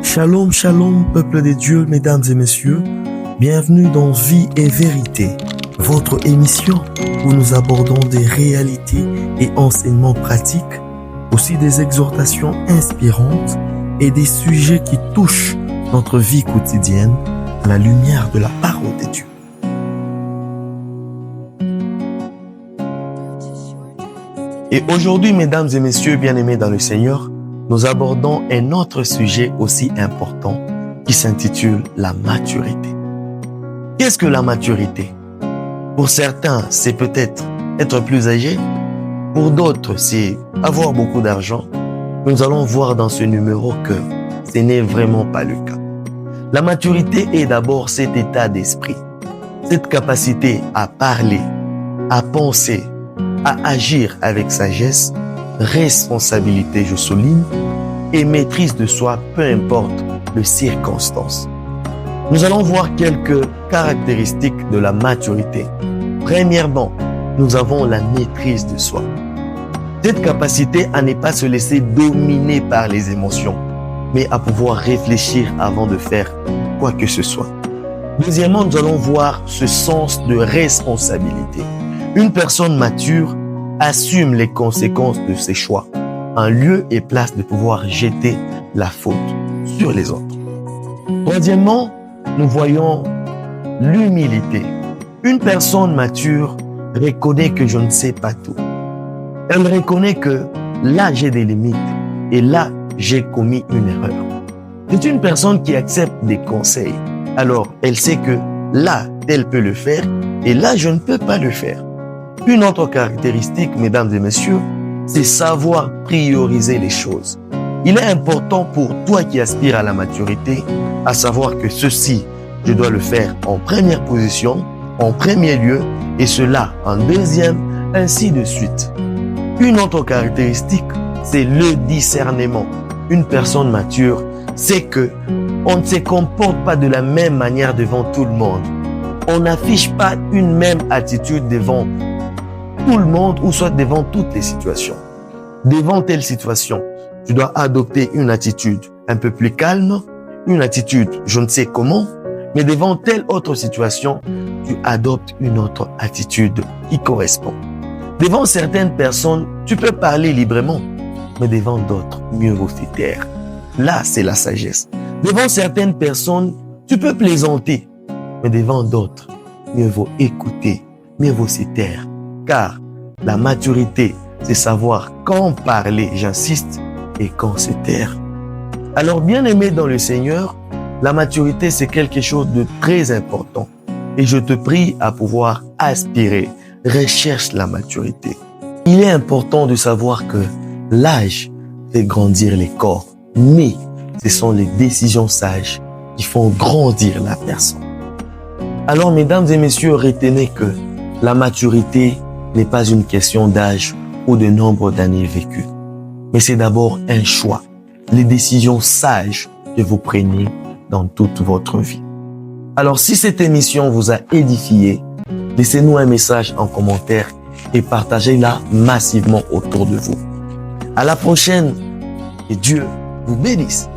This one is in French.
Shalom, shalom, peuple de Dieu, mesdames et messieurs. Bienvenue dans Vie et Vérité, votre émission où nous abordons des réalités et enseignements pratiques, aussi des exhortations inspirantes et des sujets qui touchent notre vie quotidienne à la lumière de la parole de Dieu. Et aujourd'hui, mesdames et messieurs bien-aimés dans le Seigneur, nous abordons un autre sujet aussi important qui s'intitule la maturité. Qu'est-ce que la maturité? Pour certains, c'est peut-être être plus âgé. Pour d'autres, c'est avoir beaucoup d'argent. Nous allons voir dans ce numéro que ce n'est vraiment pas le cas. La maturité est d'abord cet état d'esprit, cette capacité à parler, à penser, à agir avec sagesse, responsabilité, je souligne, et maîtrise de soi, peu importe les circonstances. Nous allons voir quelques caractéristiques de la maturité. Premièrement, nous avons la maîtrise de soi. Cette capacité à ne pas se laisser dominer par les émotions, mais à pouvoir réfléchir avant de faire quoi que ce soit. Deuxièmement, nous allons voir ce sens de responsabilité. Une personne mature assume les conséquences de ses choix, en lieu et place de pouvoir jeter la faute sur les autres. Troisièmement, nous voyons l'humilité. Une personne mature reconnaît que je ne sais pas tout. Elle reconnaît que là j'ai des limites et là j'ai commis une erreur. C'est une personne qui accepte des conseils. Alors elle sait que là elle peut le faire et là je ne peux pas le faire. Une autre caractéristique, mesdames et messieurs, c'est savoir prioriser les choses. Il est important pour toi qui aspires à la maturité, à savoir que ceci, je dois le faire en première position, en premier lieu, et cela en deuxième, ainsi de suite. Une autre caractéristique, c'est le discernement. Une personne mature sait que on ne se comporte pas de la même manière devant tout le monde. On n'affiche pas une même attitude devant tout le monde ou soit devant toutes les situations. Devant telle situation, tu dois adopter une attitude un peu plus calme, une attitude je ne sais comment, mais devant telle autre situation, tu adoptes une autre attitude qui correspond. Devant certaines personnes, tu peux parler librement, mais devant d'autres, mieux vaut se taire. Là, c'est la sagesse. Devant certaines personnes, tu peux plaisanter, mais devant d'autres, mieux vaut écouter, mieux vaut se taire. Car la maturité, c'est savoir quand parler, j'insiste, et quand se taire. Alors, bien-aimé dans le Seigneur, la maturité, c'est quelque chose de très important. Et je te prie à pouvoir aspirer, recherche la maturité. Il est important de savoir que l'âge fait grandir les corps, mais ce sont les décisions sages qui font grandir la personne. Alors, mesdames et messieurs, retenez que la maturité n'est pas une question d'âge ou de nombre d'années vécues, mais c'est d'abord un choix, les décisions sages que vous prenez dans toute votre vie. Alors, si cette émission vous a édifié, laissez-nous un message en commentaire et partagez-la massivement autour de vous. À la prochaine et Dieu vous bénisse.